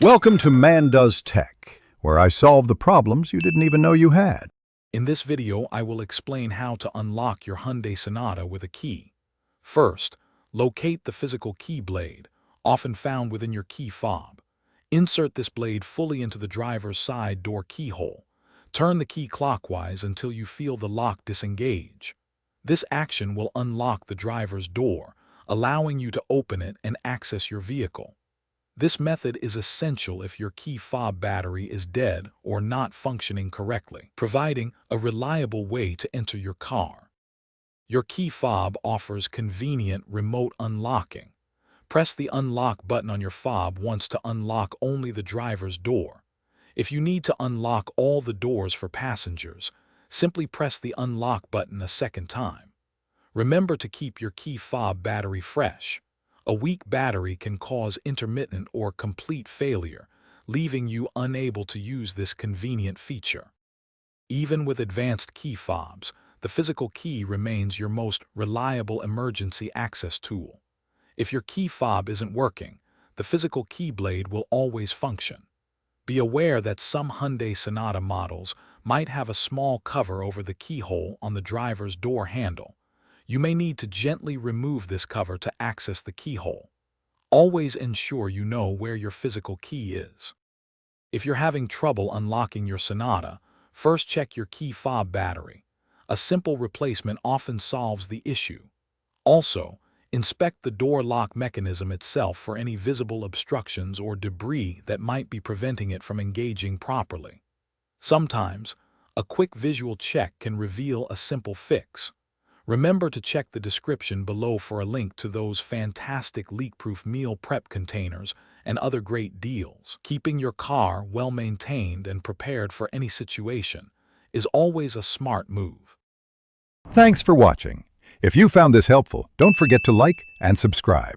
Welcome to Man Does Tech, where I solve the problems you didn't even know you had. In this video, I will explain how to unlock your Hyundai Sonata with a key. First, locate the physical key blade, often found within your key fob. Insert this blade fully into the driver's side door keyhole. Turn the key clockwise until you feel the lock disengage. This action will unlock the driver's door, allowing you to open it and access your vehicle. This method is essential if your key fob battery is dead or not functioning correctly, providing a reliable way to enter your car. Your key fob offers convenient remote unlocking. Press the unlock button on your fob once to unlock only the driver's door. If you need to unlock all the doors for passengers, simply press the unlock button a second time. Remember to keep your key fob battery fresh. A weak battery can cause intermittent or complete failure, leaving you unable to use this convenient feature. Even with advanced key fobs, the physical key remains your most reliable emergency access tool. If your key fob isn't working, the physical key blade will always function. Be aware that some Hyundai Sonata models might have a small cover over the keyhole on the driver's door handle. You may need to gently remove this cover to access the keyhole. Always ensure you know where your physical key is. If you're having trouble unlocking your Sonata, first check your key fob battery. A simple replacement often solves the issue. Also, inspect the door lock mechanism itself for any visible obstructions or debris that might be preventing it from engaging properly. Sometimes, a quick visual check can reveal a simple fix. Remember to check the description below for a link to those fantastic leak-proof meal prep containers and other great deals. Keeping your car well-maintained and prepared for any situation is always a smart move. Thanks for watching. If you found this helpful, don't forget to like and subscribe.